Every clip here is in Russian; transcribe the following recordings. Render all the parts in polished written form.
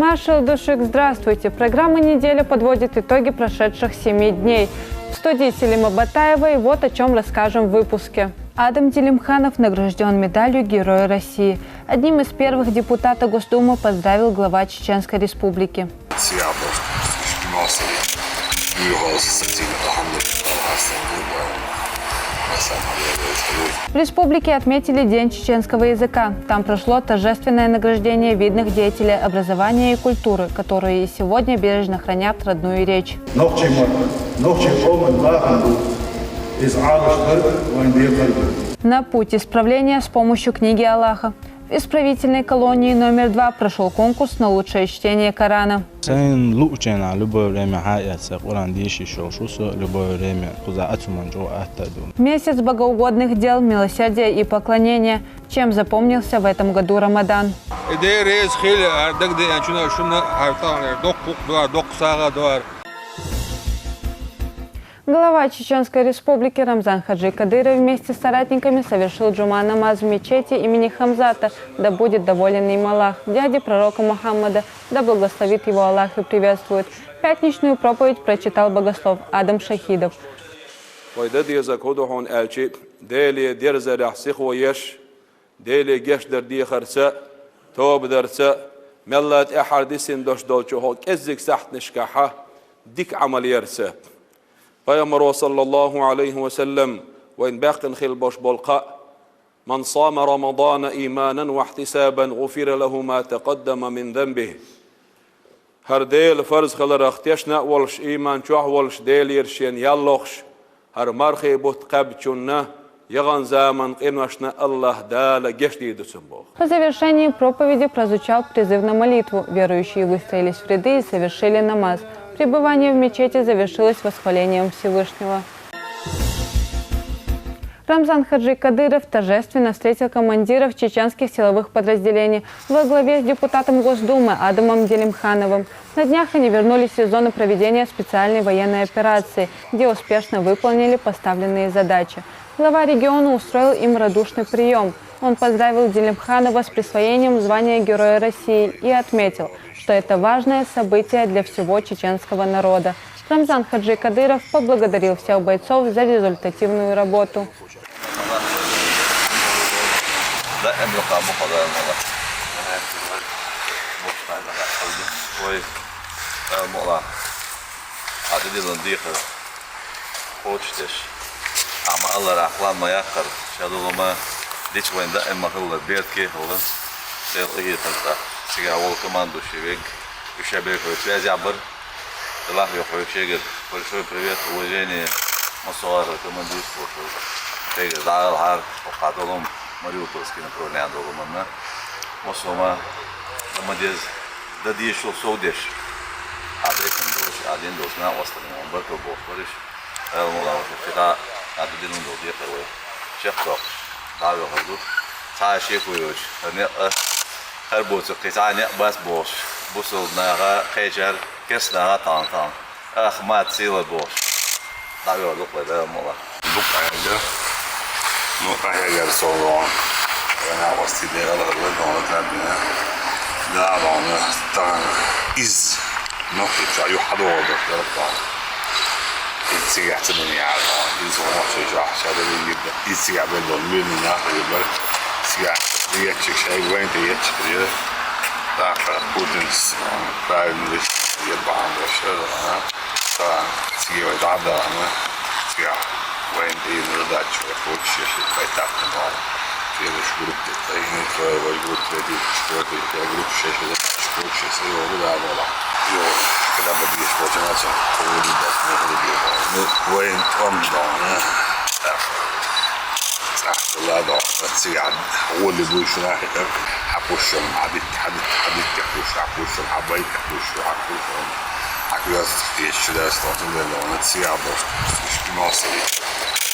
Маршал Душик, здравствуйте. Программа «Неделя» подводит итоги прошедших 7 дней. В студии Селима Батаева, и вот о чем расскажем в выпуске. Адам Делимханов награжден медалью Героя России. Одним из первых депутатов Госдумы поздравил глава Чеченской Республики. В республике отметили День чеченского языка. Там прошло торжественное награждение видных деятелей образования и культуры, которые и сегодня бережно хранят родную речь. На путь исправления с помощью книги Аллаха. В исправительной колонии номер 2 прошел конкурс на лучшее чтение Корана. Месяц богоугодных дел, милосердия и поклонения. Чем запомнился в этом году Рамадан? Глава Чеченской Республики Рамзан Хаджи Кадыров вместе с соратниками совершил джума намаз в мечети имени Хамзата, да будет доволен им Аллах, дяди пророка Мухаммада, да благословит его Аллах и приветствует. Пятничную проповедь прочитал богослов Адам Шахидов. Пайгамбар саллаллаху алейхи ва саллям وإن باقٍ خل boş bolqa من صام رمضان إيمانا واحتسابا غفر له ما تقدم من ذنبه. Her del farz kılarak teşne olş iman çoğ olş del yerşen yallox her marhe bot qabçunna yağan zaman qinashna Allah дала geçtiydi сумбо. По завершении проповеди прозвучал призыв на молитву. Верующие выстроились в ряды и совершили намаз. Пребывание в мечети завершилось восхвалением Всевышнего. Рамзан Хаджи Кадыров торжественно встретил командиров чеченских силовых подразделений во главе с депутатом Госдумы Адамом Делимхановым. На днях они вернулись из зоны проведения специальной военной операции, где успешно выполнили поставленные задачи. Глава региона устроил им радушный прием. Он поздравил Делимханова с присвоением звания Героя России и отметил, что это важное событие для всего чеченского народа. Рамзан Хаджи Кадыров поблагодарил всех бойцов за результативную работу. Большой привет, уважение, Мосуара, командир спорта. Тега дал хар, покатолом Мариупольский направление долуманна. Мосума, намадез, дадишь соудеш. Адеком дош, один дош на остальном, барко бог, бариш. Элмула, вчера один дол ехал, чехток, давил хаду. Цай шекуюч, не, харбуцу, кисаня бас бош, бусул нага, хейчер, кеснага тан. Ахмад сила бош. Давил луклай да мола. Lukaydı. Nukaya gel sonra. Ben avastıyla alırdı onu tabii. Daha onu tan iz nokta yuhadı oldu da. İstigatı bunu ya. İz onu çocuğa şöyle bir gibi. İstigat böyle olmuyor ne yapıyor? İstigat diyecek şey var diyecek diyor. Daha Putin правильно ебаный шел, да, сигой дада, сигой военные задачи, хочешь поэтап на следующей группе, тайны твоей группы, четвертой группе, шесть задач, хочешь своего выдавала. И когда бы здесь получается, то будет ну воен он да, لا سياد هو اللي بيشرح حكوش حديد كحوش حكوش حبايب حكوش يشتري استطاعت لونه سياد مش ناصر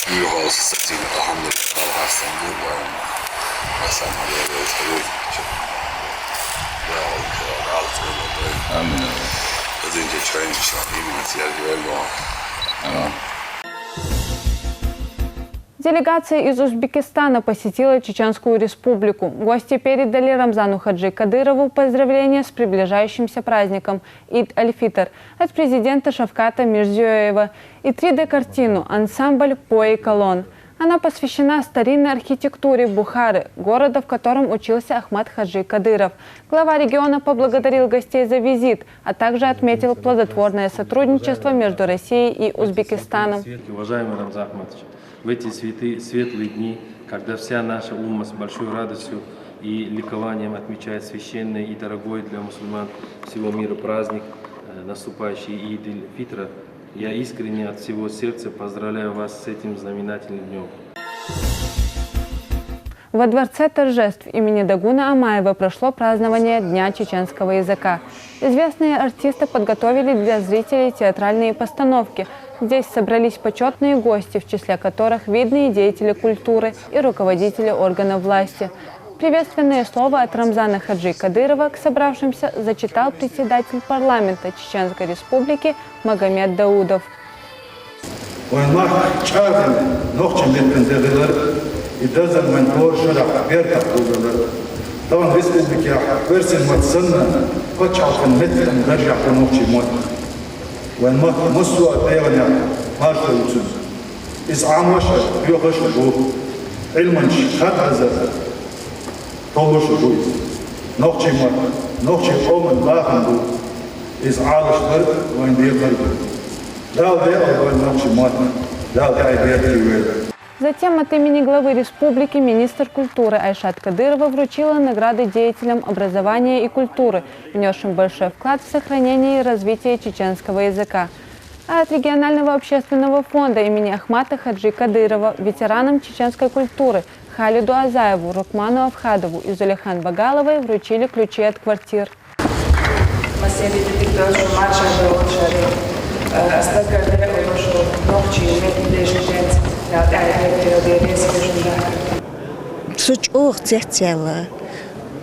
يهوس ستين الحمد لله الله استنبول وسام عليه ويسوي آمين زين جاي شايفين من سياد يلا Делегация из Узбекистана посетила Чеченскую республику. Гости передали Рамзану Хаджи Кадырову поздравления с приближающимся праздником Ид-аль-Фитр от президента Шавката Мирзиёева и 3D-картину «Ансамбль Пой Колон». Она посвящена старинной архитектуре Бухары, города, в котором учился Ахмад Хаджи Кадыров. Глава региона поблагодарил гостей за визит, а также отметил плодотворное сотрудничество между Россией и Узбекистаном. Уважаемый Рамзан Ахматович, в эти светлые дни, когда вся наша умма с большой радостью и ликованием отмечает священный и дорогой для мусульман всего мира праздник, наступающий Ид-аль-Фитра, я искренне от всего сердца поздравляю вас с этим знаменательным днем. Во Дворце торжеств имени Дагуна Амаева прошло празднование Дня чеченского языка. Известные артисты подготовили для зрителей театральные постановки. Здесь собрались почетные гости, в числе которых видные деятели культуры и руководители органов власти. Приветственное слово от Рамзана Хаджи Кадырова к собравшимся зачитал председатель парламента Чеченской республики Магомед Даудов. Затем от имени главы республики министр культуры Айшат Кадырова вручила награды деятелям образования и культуры, внесшим большой вклад в сохранение и развитие чеченского языка. А от регионального общественного фонда имени Ахмата Хаджи Кадырова ветеранам чеченской культуры Халиду Азаеву, Рукману Авхадову и Зулейхан Багаловой вручили ключи от квартир.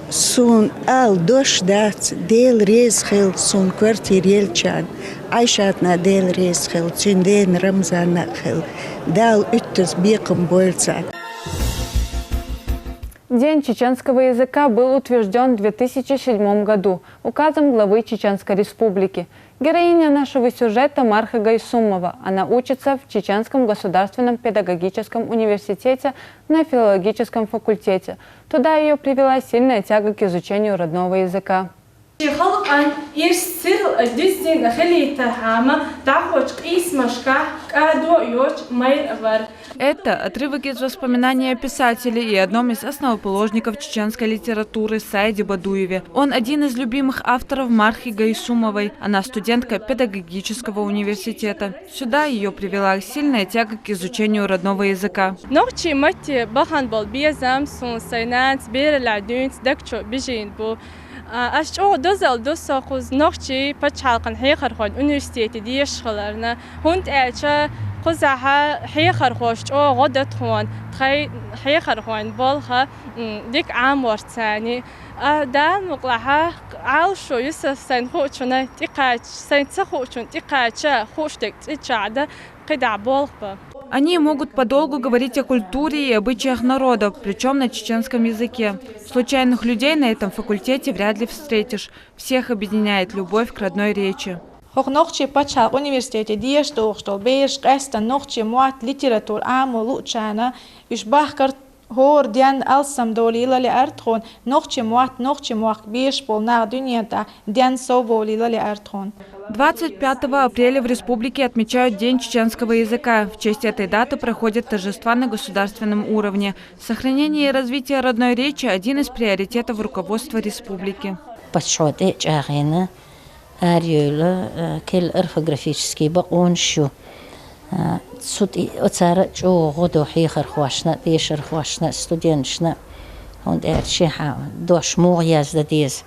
Сун ал дош дат дел рез хил сун квартирел чан Айшатна дел рез хил цюнден Рамзана хил дал үттес беком больца. День чеченского языка был утвержден в 2007 году указом главы Чеченской республики. Героиня нашего сюжета Марха Гайсумова. Она учится в Чеченском государственном педагогическом университете на филологическом факультете. Туда ее привела сильная тяга к изучению родного языка. Это отрывок из воспоминаний о писателе и одном из основоположников чеченской литературы Саиде Бадуеве. Он один из любимых авторов Мархи Гайсумовой. Она студентка педагогического университета. Сюда ее привела сильная тяга к изучению родного языка. أشجع دوزل دوسا خوز نخشي بتشالقن حيخر خون universiteti ديش خلرنا هند أشجع خوزها حيخر خوش أو غدت خون تخي حيخر خون بالها ديك عام ورثاني دا مقلها عالشو يسا سين خوشنا تقاش سين تخوشون تقاش خوش دك تجعده قدع بالها. Они могут подолгу говорить о культуре и обычаях народов, причем на чеченском языке. Случайных людей на этом факультете вряд ли встретишь. Всех объединяет любовь к родной речи. Нохчи пачал университете диештох, что беш кэста нохчи муат литератур аму лучана, иш бахкар хор диан алсам доли лали артхон, нохчи муат беш пол на дуньята диан соболи лали артхон. 25 апреля в республике отмечают День чеченского языка. В честь этой даты проходят торжества на государственном уровне. Сохранение и развитие родной речи – один из приоритетов руководства республики. كل أرفوغرافيسكي بقون شو صوت أثار جو غدو حيخر خواشنا ديشر خواشنا ستودينشنا هون أرشيحة دوش موغياز دديز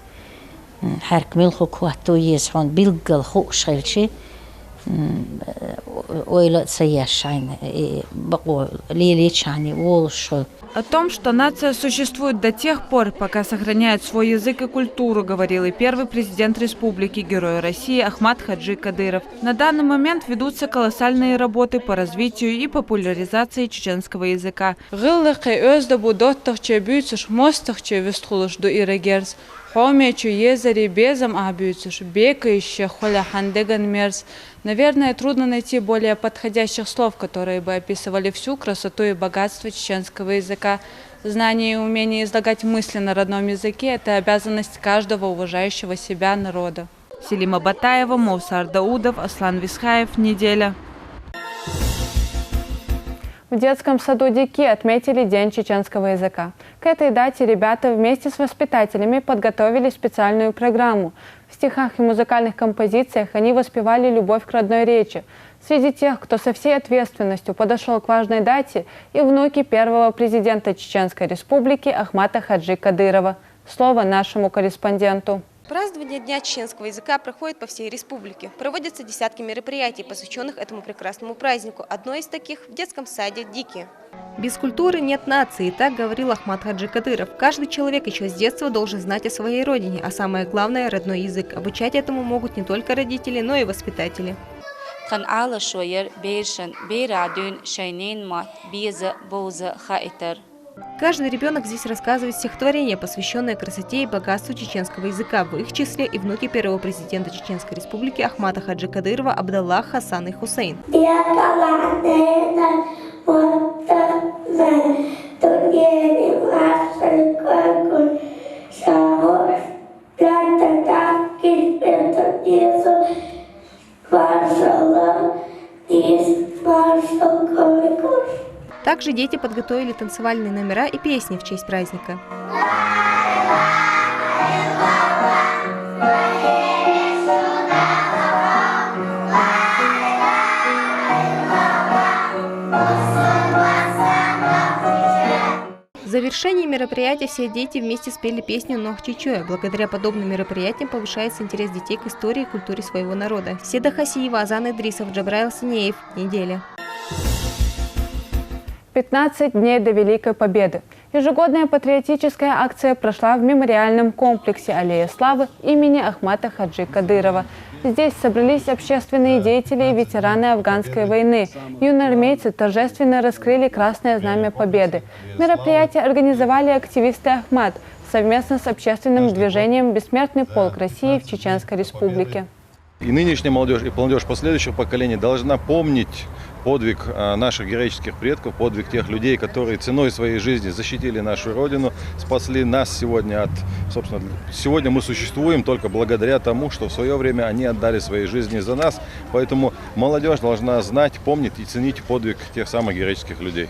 حرك ملخو كواتو يز هون بيلقل خوش خلشي ойла цаяшайн, бако лиличани, волшо. О том, что нация существует до тех пор, пока сохраняет свой язык и культуру, говорил и первый президент республики, герой России Ахмат Хаджи Кадыров. На данный момент ведутся колоссальные работы по развитию и популяризации чеченского языка. Наверное, трудно найти более подходящих слов, которые бы описывали всю красоту и богатство чеченского языка. Знание и умение излагать мысли на родном языке – это обязанность каждого уважающего себя народа. Селима Батаева, Мовсар Даудов, Аслан Висхаев. Неделя. В детском саду Дики отметили День чеченского языка. К этой дате ребята вместе с воспитателями подготовили специальную программу. В стихах и музыкальных композициях они воспевали любовь к родной речи. Среди тех, кто со всей ответственностью подошел к важной дате, и внуки первого президента Чеченской Республики Ахмата Хаджи Кадырова. Слово нашему корреспонденту. Празднование Дня чеченского языка проходит по всей республике. Проводятся десятки мероприятий, посвященных этому прекрасному празднику. Одно из таких в детском саде Дики. Без культуры нет нации, так говорил Ахмат Хаджи Кадыров. Каждый человек еще с детства должен знать о своей родине, а самое главное – родной язык. Обучать этому могут не только родители, но и воспитатели. Каждый ребенок здесь рассказывает стихотворение, посвященное красоте и богатству чеченского языка, в их числе и внуки первого президента Чеченской Республики Ахмата Хаджи Кадырова Абдаллах, Хасан и Хусейн. Также дети подготовили танцевальные номера и песни в честь праздника. В завершении мероприятия все дети вместе спели песню «Нох Чичоя». Благодаря подобным мероприятиям повышается интерес детей к истории и культуре своего народа. Седа Хасиева, Азан Идрисов, Джабраил Синеев. Неделя. 15 дней до Великой Победы. Ежегодная патриотическая акция прошла в мемориальном комплексе «Аллея славы» имени Ахмата Хаджи Кадырова. Здесь собрались общественные деятели и ветераны афганской войны. Юноармейцы торжественно раскрыли Красное Знамя Победы. Мероприятие организовали активисты Ахмат совместно с общественным движением «Бессмертный полк России» в Чеченской Республике. И нынешняя молодежь, и молодежь последующих поколений должна помнить подвиг наших героических предков, подвиг тех людей, которые ценой своей жизни защитили нашу Родину, спасли нас сегодня от... Собственно, сегодня мы существуем только благодаря тому, что в свое время они отдали свои жизни за нас. Поэтому молодежь должна знать, помнить и ценить подвиг тех самых героических людей.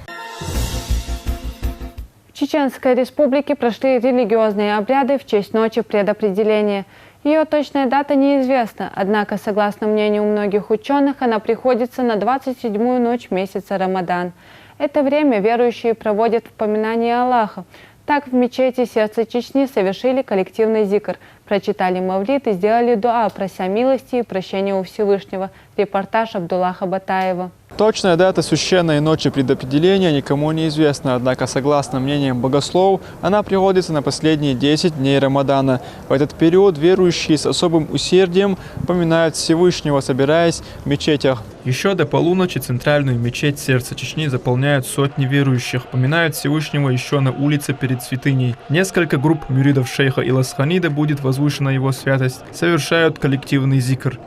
В Чеченской Республике прошли религиозные обряды в честь ночи предопределения. Ее точная дата неизвестна, однако, согласно мнению многих ученых, она приходится на 27-ю ночь месяца Рамадан. Это время верующие проводят в поминании Аллаха. Так в мечети сердца Чечни совершили коллективный зикр, прочитали мавлид и сделали дуа, прося милости и прощения у Всевышнего. Репортаж Абдуллаха Батаева. Точная дата священной ночи предопределения никому не известна, однако, согласно мнениям богословов, она приходится на последние 10 дней Рамадана. В этот период верующие с особым усердием поминают Всевышнего, собираясь в мечетях. Еще до полуночи центральную мечеть сердца Чечни заполняют сотни верующих, поминают Всевышнего еще на улице перед святыней. Несколько групп мюридов шейха Иласханида, будет возвышена его святость, совершают коллективный зикр.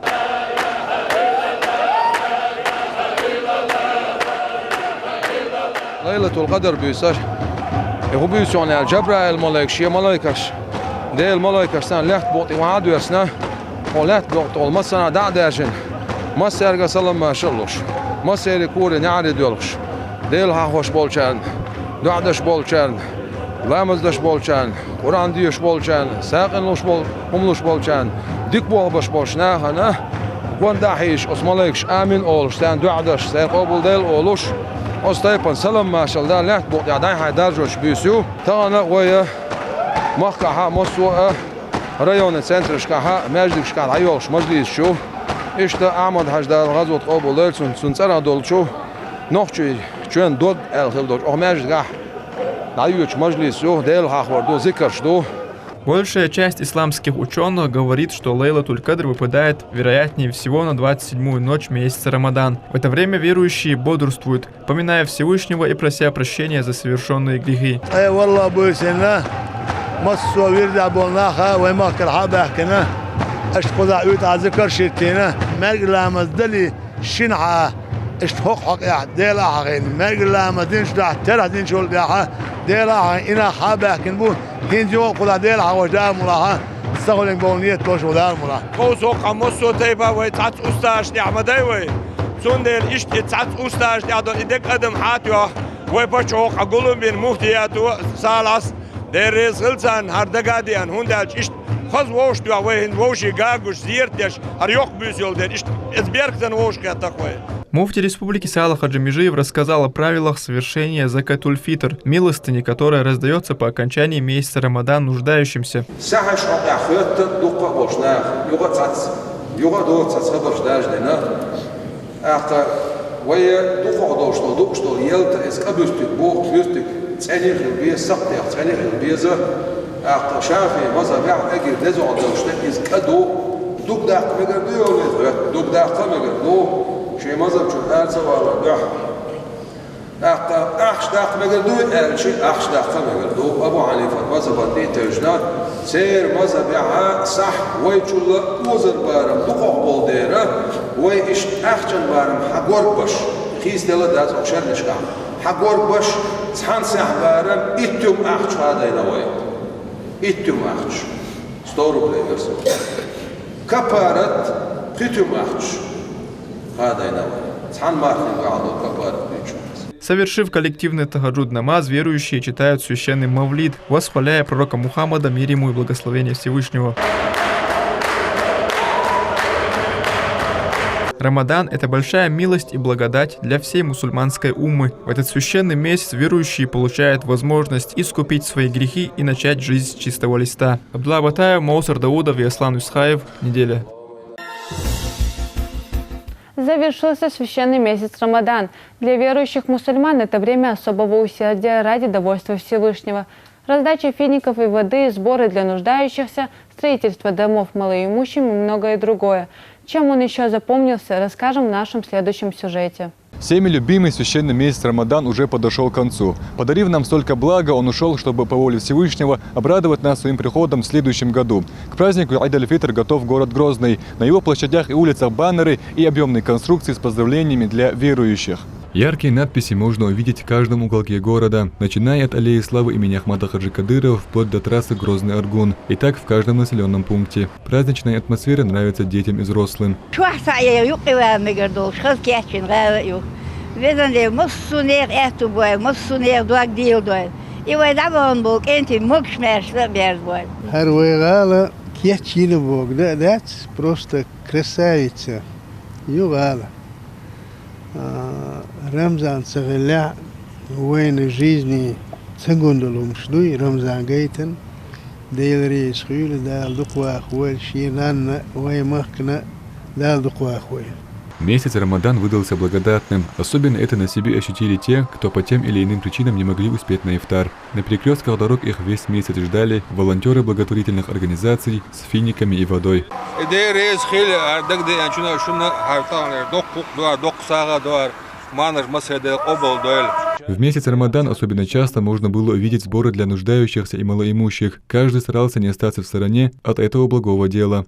ليلة القدر بيساش هو بيسون الجبرة الملاك شيء ملاكش ده الملاكش سان لحت بوطي وعاد ويرسنا ولحت بوطي والمسنا دعداجن ما سيرجع سلام ما شلوش ما سيركور نعري دولش ده الهاوش بولشان دعدش بولشان لامزدش بولشان قرآن ديش بولشان ساقن لش بول هملش بولشان ديك بولبش بولشنا هنا وان دحيش اسملاكش آمين أولش سان دعدش سان قبول دل أولش أستيقن سلام ما شاء الله لحت بوط يعدين حيدرجوش بيسو تغنى ويا مخكها مصوى ريون سنترش كها مجلس كها عيوش مجلس شو إشتا أحمد حجدال غزوة قابل دلسون سنسرا دولشو نوخشي چون دود الخل دوش أحمد جاه نايوش مجلس يو ديل هاخور دو ذكرش دو. Большая часть исламских ученых говорит, что Лейлатуль-Кадр выпадает, вероятнее всего, на 27-ю ночь месяца Рамадан. В это время верующие бодрствуют, поминая Всевышнего и прося прощения за совершенные грехи. هنجوا قلا ديل عوجا ملاها استغلن بونية توش ودار ملا قوسو قمصو تيبا ويتعت أستاش نعمدي وي سندل إشت يتعت أستاش نعدل إدك أدم حاتيو ويبشوق أقولون بين مفتياتو سالاس دير ريز غلسان هردقاديان هندالش إشت خز ووش دوا وين ووشي غاغوش زيرتش هريوق بيزيول دير إشت إزبيركتن ووش كاتاكوي. Муфти Республики Саалах Хаджимижиев рассказал о правилах совершения закатуль-фитр, милостыни, которая раздается по окончании месяца Рамадан нуждающимся. شيء مذهب شو أرسل ولا ده أخش داق مقدو شيء أخش داق مقدو أبو حنيفة مذهب دي تجنا سير مذهب يا صح ويشول وزر بارم دقوق بولديرة ويش أخشن بارم حقور بش خيس دل داز أشر نشكا حقور بش صحن سح بارم إتيوم أخش هذا ينوي إتيوم أخش ستورو بلايرز كبارت إتيوم أخش. Совершив коллективный тахаджуд-намаз, верующие читают священный мавлид, восхваляя пророка Мухаммада, мир ему и благословение Всевышнего. Рамадан – это большая милость и благодать для всей мусульманской уммы. В этот священный месяц верующие получают возможность искупить свои грехи и начать жизнь с чистого листа. Абдулла Батаев, Маусар Даудов и Аслан Исхаев. Неделя. Завершился священный месяц Рамадан. Для верующих мусульман это время особого усердия ради довольства Всевышнего. Раздача фиников и воды, сборы для нуждающихся, строительство домов малоимущим и многое другое. Чем он еще запомнился, расскажем в нашем следующем сюжете. Всеми любимый священный месяц Рамадан уже подошел к концу. Подарив нам столько блага, он ушел, чтобы по воле Всевышнего обрадовать нас своим приходом в следующем году. К празднику Айд-аль-Фитр готов город Грозный. На его площадях и улицах баннеры и объемные конструкции с поздравлениями для верующих. Яркие надписи можно увидеть в каждом уголке города, начиная от аллеи славы имени Ахмада Хаджи Кадырова вплоть до трассы Грозный-Аргун. И так в каждом населенном пункте. Праздничная атмосфера нравится детям и взрослым. Рамзан сагля войны жизни сагундалум шдуй Рамзан гейтен дейлри схюле дал дуква хваль шинан вой махкна дал дуква хваль. Месяц Рамадан выдался благодатным. Особенно это на себе ощутили те, кто по тем или иным причинам не могли успеть на ифтар. На перекрестках дорог их весь месяц ждали волонтеры благотворительных организаций с финиками и водой. В месяц Рамадан особенно часто можно было увидеть сборы для нуждающихся и малоимущих. Каждый старался не остаться в стороне от этого благого дела.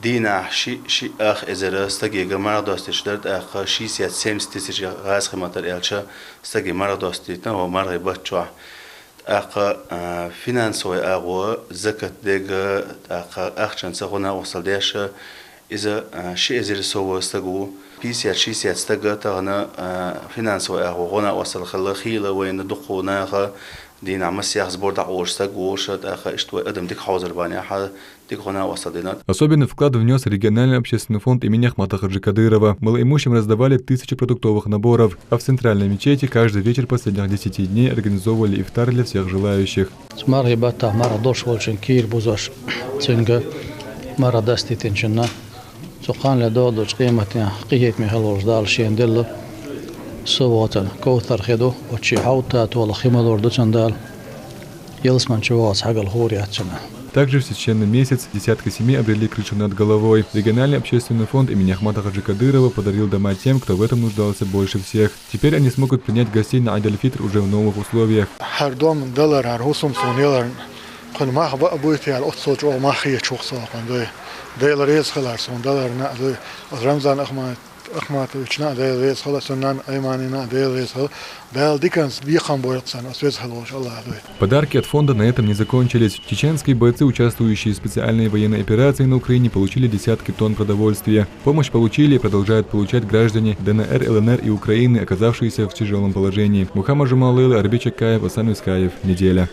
دينا شي اخ ازرا استگی گمار داستش درد اخ 670 غاز خماتر الچا استگی مار داستیتن و مار بچوا اخ فینانسوی اغو زکات دگ اخ چن سخونا وصلداش اذا شي ازر سو استگو 660 استگا تانا فینانسوی اغو غنا وصل خلخيله وين دقونا دينا مسيخ سبورد عورستك وورشت اخ اشتوى ادم ديك حاضر باني ح ديك هنا وصلنا. Особенный вклад внес региональный общественный фонд имени Ахмада Хаджи Кадырова. Малоимущим раздавали 1000 продуктовых наборов, а в центральной мечети каждый вечер последних 10 дней организовывали ифтар для всех желающих. مرة دستي تنشنا سقان لدودج قيمة قية مهلوش دال شين دل سووتن كوثر خدو وتشي حوتات ولا خيمة دور دال يلسمن شواس حق الخوري هاتشنا. Также в священный месяц десятки семей обрели крышу над головой. Региональный общественный фонд имени Ахмата Хаджи Кадырова подарил дома тем, кто в этом нуждался больше всех. Теперь они смогут принять гостей на Айд-аль-Фитр уже в новых условиях. Подарки от фонда на этом не закончились. Чеченские бойцы, участвующие в специальной военной операции на Украине, получили десятки тонн продовольствия. Помощь получили и продолжают получать граждане ДНР, ЛНР и Украины, оказавшиеся в тяжелом положении. Мухаммад Жумалыл, Арби Чакаев, Асан Искаев. Неделя.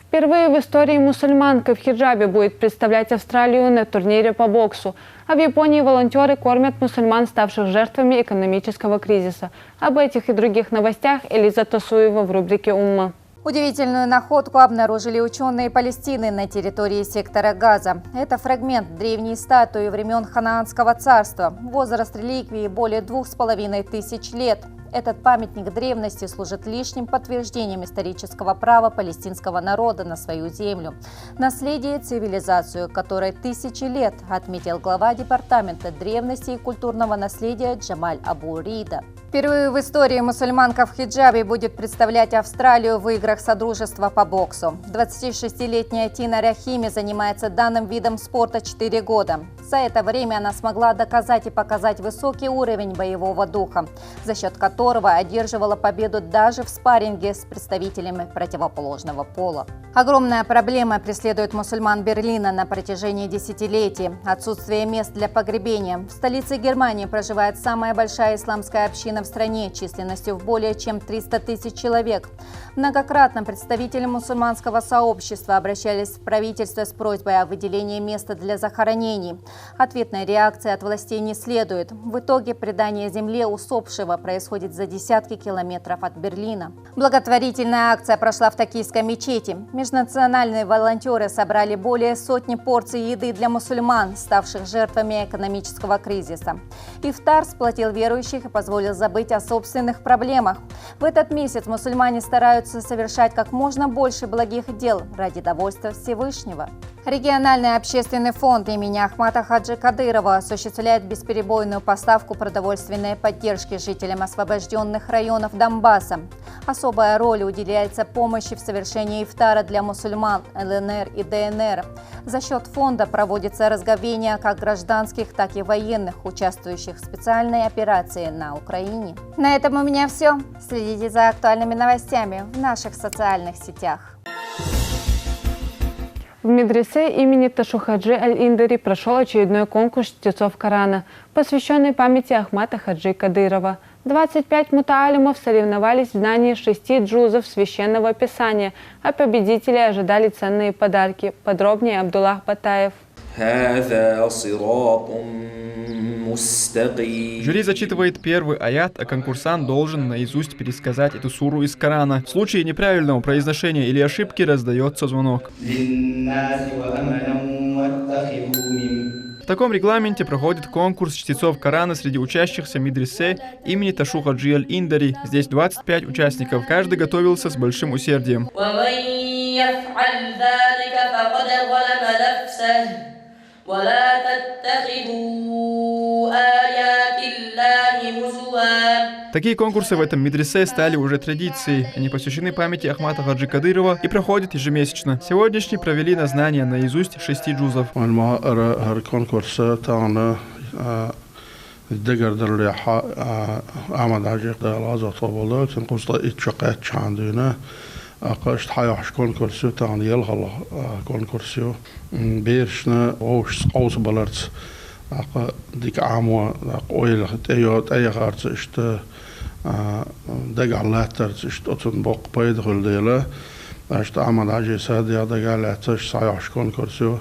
Впервые в истории мусульманка в хиджабе будет представлять Австралию на турнире по боксу. А в Японии волонтеры кормят мусульман, ставших жертвами экономического кризиса. Об этих и других новостях Элиза Тосуева в рубрике «Умма». Удивительную находку обнаружили ученые Палестины на территории сектора Газа. Это фрагмент древней статуи времен Ханаанского царства. Возраст реликвии более 2500 лет. Этот памятник древности служит лишним подтверждением исторического права палестинского народа на свою землю. Наследие и цивилизацию, которой тысячи лет, отметил глава Департамента древности и культурного наследия Джамаль Абу-Рида. Впервые в истории мусульманка в хиджабе будет представлять Австралию в играх Содружества по боксу. 26-летняя Тина Рахими занимается данным видом спорта 4 года. За это время она смогла доказать и показать высокий уровень боевого духа, за счет которого одерживала победу даже в спарринге с представителями противоположного пола. Огромная проблема преследует мусульман Берлина на протяжении десятилетий – отсутствие мест для погребения. В столице Германии проживает самая большая исламская община в стране численностью в более чем 300 тысяч человек. Многократно представители мусульманского сообщества обращались в правительство с просьбой о выделении места для захоронений. Ответной реакции от властей не следует. В итоге предание земле усопшего происходит за десятки километров от Берлина. Благотворительная акция прошла в токийской мечети. Межнациональные волонтеры собрали более сотни порций еды для мусульман, ставших жертвами экономического кризиса. Ифтар сплотил верующих и позволил забыть о собственных проблемах. В этот месяц мусульмане стараются совершать как можно больше благих дел ради довольства Всевышнего. Региональный общественный фонд имени Ахмата Хаджи Кадырова осуществляет бесперебойную поставку продовольственной поддержки жителям освобожденных районов Донбасса. Особая роль уделяется помощи в совершении ифтара для мусульман ЛНР и ДНР. За счет фонда проводится разговение как гражданских, так и военных, участвующих в специальной операции на Украине. На этом у меня все. Следите за актуальными новостями в наших социальных сетях. В медресе имени Ташухаджи Аль-Индари прошел очередной конкурс чтецов Корана, посвященный памяти Ахмата Хаджи Кадырова. 25 мутаалимов соревновались в знании 6 джузов священного писания, а победители ожидали ценные подарки. Подробнее Абдуллах Батаев. Жюри зачитывает первый аят, а конкурсант должен наизусть пересказать эту суру из Корана. В случае неправильного произношения или ошибки раздается звонок. В таком регламенте проходит конкурс чтецов Корана среди учащихся медресе имени Ташухаджи Аль-Индари. Здесь 25 участников. Каждый готовился с большим усердием. Такие конкурсы в этом медресе стали уже традицией. Они посвящены памяти Ахмата Хаджи Кадырова и проходят ежемесячно. Сегодняшний провели на знание наизусть 6 джузов. قاشت حياش كونكورسيو تان يلغلا كونكورسيو بيرشنا اوش قوس بلرت ديك عامو اويل تيوت اي غارت اشت دغ علاتر اشت اوتن بوق بايدغل ديلا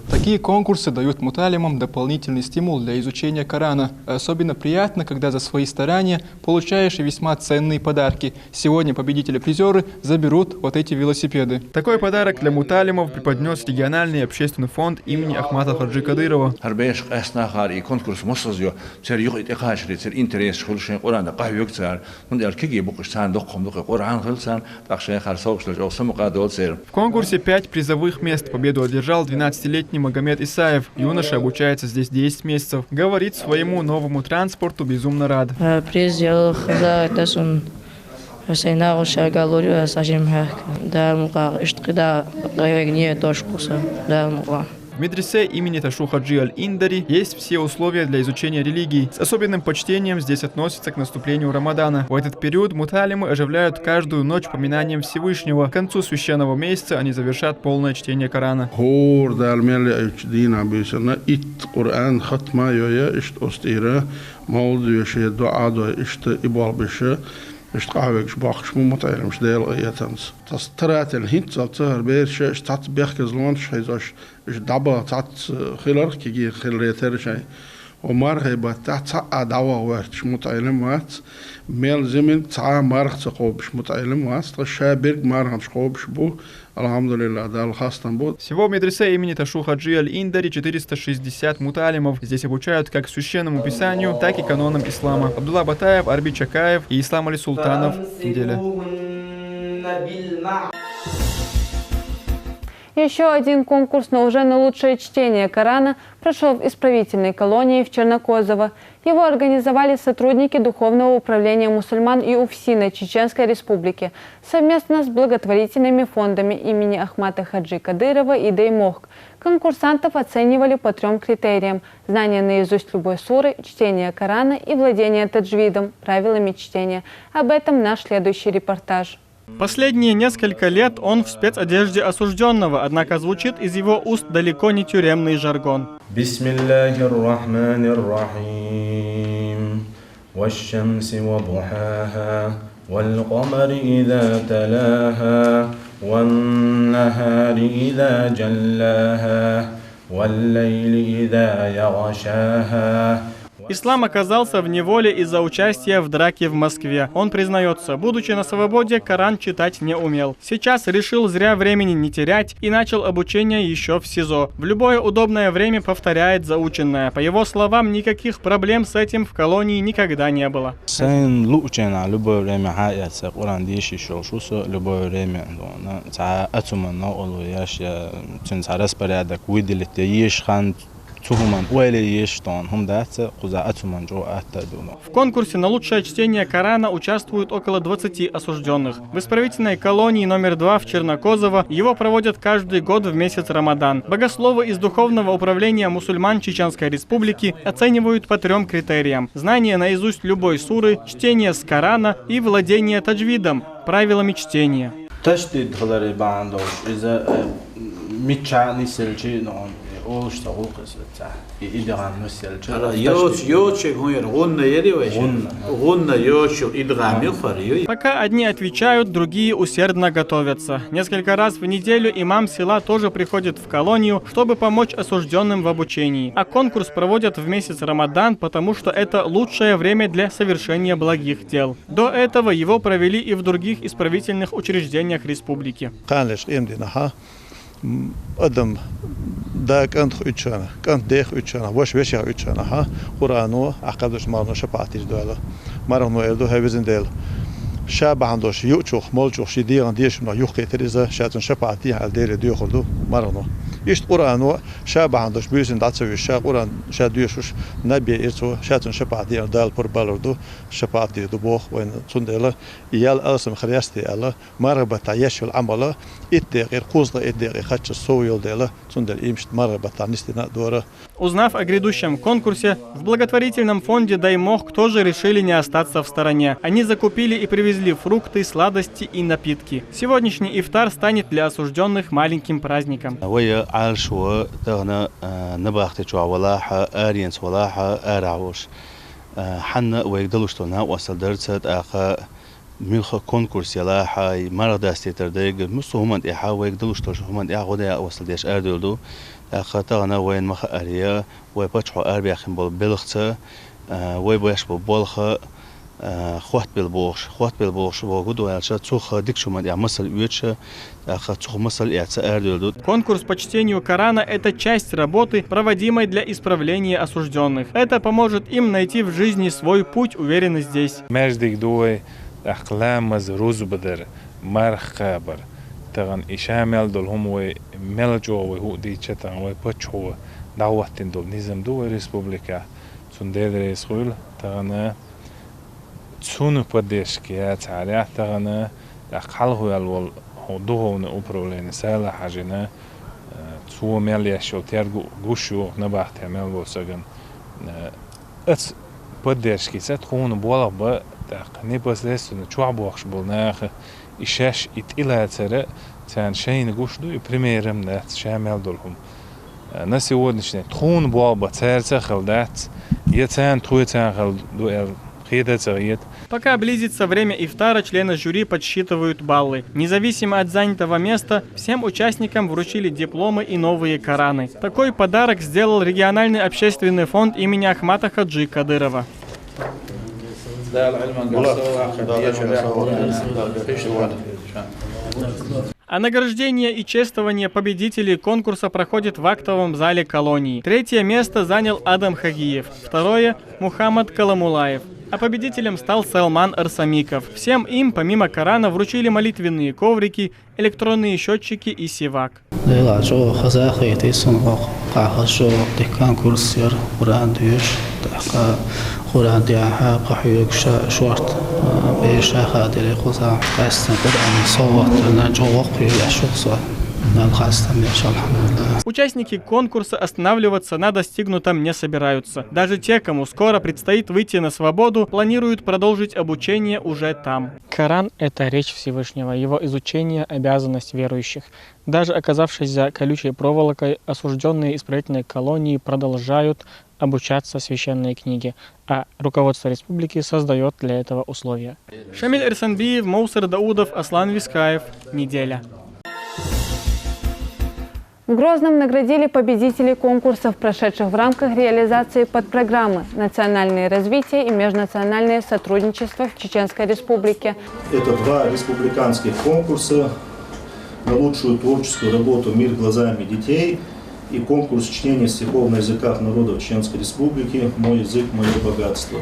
Такие конкурсы дают муталимам дополнительный стимул для изучения Корана. Особенно приятно, когда за свои старания получаешь и весьма ценные подарки. Сегодня победители-призеры заберут вот эти велосипеды. Такой подарок для муталимов преподнес региональный общественный фонд имени Ахмата Хаджи Кадырова. В конкурсе 5 призовых мест. Победу одержал 12-летний Магомед Исаев. Юноша обучается здесь 10 месяцев. Говорит, своему новому транспорту безумно рад. В медресе имени Ташу Хаджи Аль-Индари есть все условия для изучения религии. С особенным почтением здесь относятся к наступлению Рамадана. В этот период муталимы оживляют каждую ночь поминанием Всевышнего. К концу священного месяца они завершат полное чтение Корана. اشتقاوك باخش مو مطعم مش ديل غيتمس تصترات الهيت تصهر بيرش اشتات بيخز لونش هيزاش اش دابا تات خيلر كي خيل يتر شيء ومر هيبا تات دعوة وقت مطعم وقت ميل زمن تاع مرخ تقوبش مطعم وقت تشابرك مرخ تقوبش بو الحمدلله да алхастан бод. Всего в медресе имени Ташу Хаджи Аль-Индари 460 муталимов. Здесь обучают как священному писанию, так и канонам ислама. Абдулла Батаев, Арби Чакаев и Ислам Али Султанов. Неделя. Еще один конкурс, но уже на лучшее чтение Корана, прошел в исправительной колонии в Чернокозово. Его организовали сотрудники Духовного управления мусульман и УФСИНа Чеченской Республики совместно с благотворительными фондами имени Ахмата Хаджи Кадырова и Деймохк. Конкурсантов оценивали по 3 критериям: знание наизусть любой суры, чтение Корана и владение таджвидом, правилами чтения. Об этом наш следующий репортаж. Последние несколько лет он в спецодежде осужденного, однако звучит из его уст далеко не тюремный жаргон. Ислам оказался в неволе из-за участия в драке в Москве. Он признается, будучи на свободе, Коран читать не умел. Сейчас решил зря времени не терять и начал обучение еще в СИЗО. В любое удобное время повторяет заученное. По его словам, никаких проблем с этим в колонии никогда не было. Любое время любое время В конкурсе на лучшее чтение Корана участвуют около 20 осужденных. В исправительной колонии номер 2 в Чернокозово его проводят каждый год в месяц Рамадан. Богословы из Духовного управления мусульман Чеченской Республики оценивают по 3 критериям: знание наизусть любой суры, чтение с Корана и владение таджвидом, правилами чтения. Пока одни отвечают, другие усердно готовятся. Несколько раз в неделю имам села тоже приходит в колонию, чтобы помочь осужденным в обучении. А конкурс проводят в месяц Рамадан, потому что это лучшее время для совершения благих дел. До этого его провели и в других исправительных учреждениях республики. Adam da kant uchana kant dech uchana wash wesha uchana ha qur'anu aqadosh marno shapatiz dola marno eldo hevizindel شاب عندوش يوتشوخ مولجوخ شديران ديش من يوخ كتريزا شاتن شبعتي على دير ديوخلو مرنو يشت قرانو شاب عندوش بيزن داتسوي شا قران شا ديوشوش نبي يرتو شاتن شبعتي دال بور بالردو شبعتي دو بوخ وين تندلا يال اسم خريستي الله مربه تعيش العمل اتغير قوزلا اتغير خاتش سويل دلا تندل يمشت مربه تعنستنا دوره. Узнав о грядущем конкурсе, в благотворительном фонде Даймохк тоже решили не остаться в стороне. Они закупили и привезли фрукты, сладости и напитки. Сегодняшний ифтар станет для осужденных маленьким праздником. ملخ كونكورس يلا حاي مرة داستي ترديق مستهمن إحاويك دلوشتوش همن إعودة وصل ديش أردلدو خاطرنا وين مخ أريا ويبتشحو أربيع خنبول بلخته ويبويش بولخه خوات بالبوش وجودو على تسوخ ديكشو من مسل يوتش تسوخ مسل أردلدو. Конкурс по чтению Корана – это часть работы, проводимой для исправления осужденных. Это поможет им найти в жизни свой путь, уверенно здесь. أقلام مزروز بدر مرخ خبر تغن إشامل دول هم وملجو وهو دي چتن وپچو دعوتين دول نظام دو ريسبوبليكا تون دير رسول تغن تون پدش كيا تعالى تغن أقله الول هدوه نوبرولين سال حاجنا تو مليشو تيرغو غوشو نباخت عمل وسجن ات پدش كيسات خون بولا непосредственно чуабуахш был на ишаш итила цара цан шейн гушду и примером на шамел долхум на сегодняшний трун буаба царца халдат я цан труйцан хал дуэл хида цариет. Пока близится время ифтара, члены жюри подсчитывают баллы. Независимо от занятого места, всем участникам вручили дипломы и новые Кораны. Такой подарок сделал региональный общественный фонд имени Ахмата Хаджи Кадырова. А награждение и чествование победителей конкурса проходит в актовом зале колонии. Третье место занял Адам Хагиев, второе – Мухаммад Каламулаев. А победителем стал Салман Арсамиков. Всем им, помимо Корана, вручили молитвенные коврики, электронные счетчики и сивак. قرآن ديها قحيوك شورت بيشا خادري قصا قاستن قرآن صوت نجوق يشوق Участники конкурса останавливаться на достигнутом не собираются. Даже те, кому скоро предстоит выйти на свободу, планируют продолжить обучение уже там. Коран – это речь Всевышнего, его изучение – обязанность верующих. Даже оказавшись за колючей проволокой, осужденные исправительной колонии продолжают обучаться священной книге, а руководство республики создает для этого условия. Шамиль Эрсанбиев, Моусар Даудов, Аслан Вискаев. Неделя. В Грозном наградили победителей конкурсов, прошедших в рамках реализации подпрограммы «Национальное развитие и межнациональное сотрудничество в Чеченской Республике». Это два республиканских конкурса на лучшую творческую работу «Мир глазами детей» и конкурс чтения стихов на языках народов Чеченской Республики «Мой язык, мое богатство».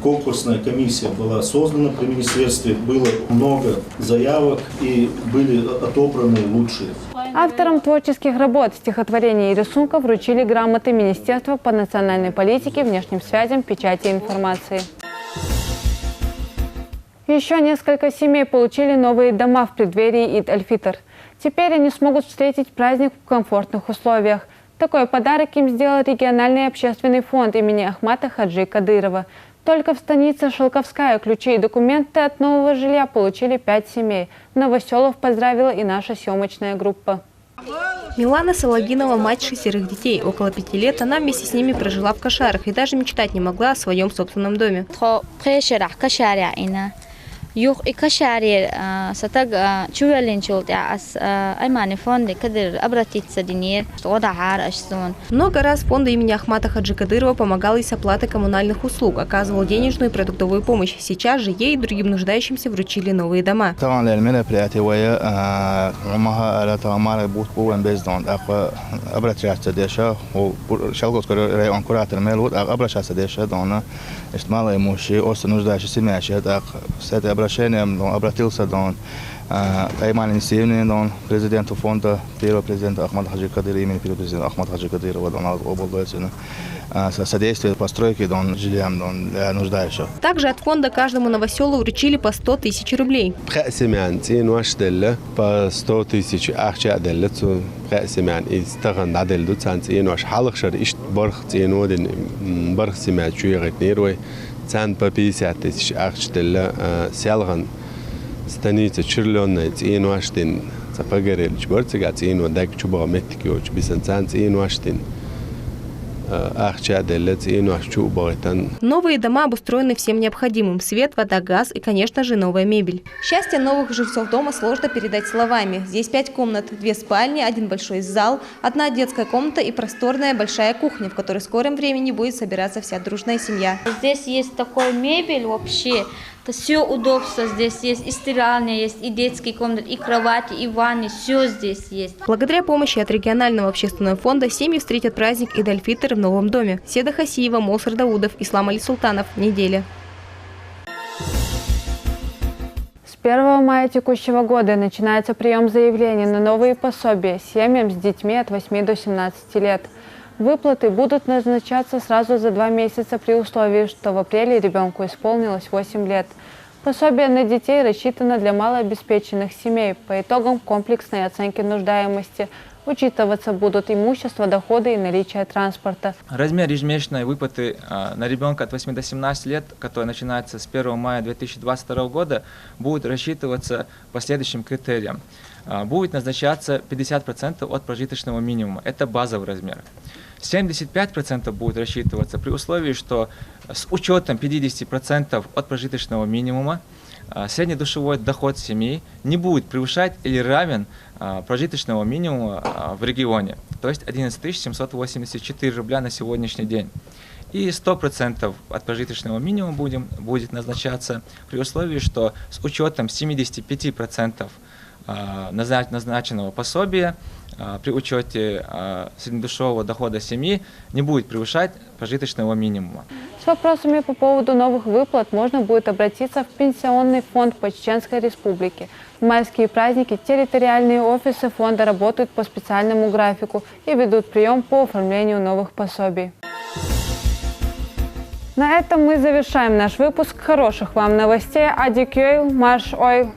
Конкурсная комиссия была создана при министерстве, было много заявок и были отобраны лучшие. Авторам творческих работ, стихотворений и рисунков вручили грамоты Министерства по национальной политике, внешним связям, печати и информации. Еще несколько семей получили новые дома в преддверии Ид-аль-Фитр. Теперь они смогут встретить праздник в комфортных условиях. Такой подарок им сделал региональный общественный фонд имени Ахмата Хаджи Кадырова. Только в станице Шелковская ключи и документы от нового жилья получили 5 семей. Новоселов поздравила и наша съемочная группа. Милана Салагинова – мать 6 детей. Около 5 лет она вместе с ними прожила в Кашарах и даже мечтать не могла о своем собственном доме. يوخ إكشاري ستج شوالين شولت أس أيماني فوند كدر أبرتيت سدينير تودا عار أشزون. Много раз фонд имени Ахмата Хаджи Кадырова помогал ей с оплатой коммунальных услуг, оказывал денежную и продуктовую помощь. Сейчас же ей и другим нуждающимся вручили новые дома. Обратился до Аймани Севни, до президента фонда, первого президента Ахмата Хаджи Кадырова, имени первого президента Ахмата Хаджи Кадырова, до области содействия постройки жильям для нуждающих. Также от фонда каждому новоселу вручили по 100 000 рублей. по 100 тысяч أخشى دلته قاسمان استغن عدل دوت سانتين وش حلق شر إشت برخ تينو دين برخ سمات شوية غتنيروي سان بابيسات تيش أخش دل سيالغن ستنيت تشرلون نتين وش دين سبقر الجبرت قاتين وداك شو بغمتك يوش بسنتان تين وش دين Новые дома обустроены всем необходимым – свет, вода, газ и, конечно же, новая мебель. Счастье новых жильцов дома сложно передать словами. Здесь 5 комнат, 2 спальни, 1 большой зал, 1 детская комната и просторная большая кухня, в которой в скором времени будет собираться вся дружная семья. Здесь есть такой мебель вообще. Это все удобство здесь есть, и стиральня есть, и детские комнаты, и кровати, и ванны, все здесь есть. Благодаря помощи от регионального общественного фонда семьи встретят праздник Идаль-Фитр в новом доме. Седа Хасиева, Молсар Даудов, Ислам Али Султанов. Неделя. С 1 мая текущего года начинается прием заявлений на новые пособия семьям с детьми от 8 до 17 лет. Выплаты будут назначаться сразу за 2 месяца при условии, что в апреле ребенку исполнилось 8 лет. Пособие на детей рассчитано для малообеспеченных семей. По итогам комплексной оценки нуждаемости учитываться будут имущество, доходы и наличие транспорта. Размер ежемесячной выплаты на ребенка от 8 до 17 лет, который начинается с 1 мая 2022 года, будет рассчитываться по следующим критериям. Будет назначаться 50% от прожиточного минимума. Это базовый размер. 75% будет рассчитываться при условии, что с учетом 50% от прожиточного минимума среднедушевой доход семьи не будет превышать или равен прожиточного минимума в регионе, то есть 11 784 рубля на сегодняшний день. И 100% от прожиточного минимума будет назначаться при условии, что с учетом 75% назначенного пособия при учете среднедушевого дохода семьи не будет превышать прожиточного минимума. С вопросами по поводу новых выплат можно будет обратиться в Пенсионный фонд по Чеченской Республике. В майские праздники территориальные офисы фонда работают по специальному графику и ведут прием по оформлению новых пособий. На этом мы завершаем наш выпуск. Хороших вам новостей. Адикёй, марш ой!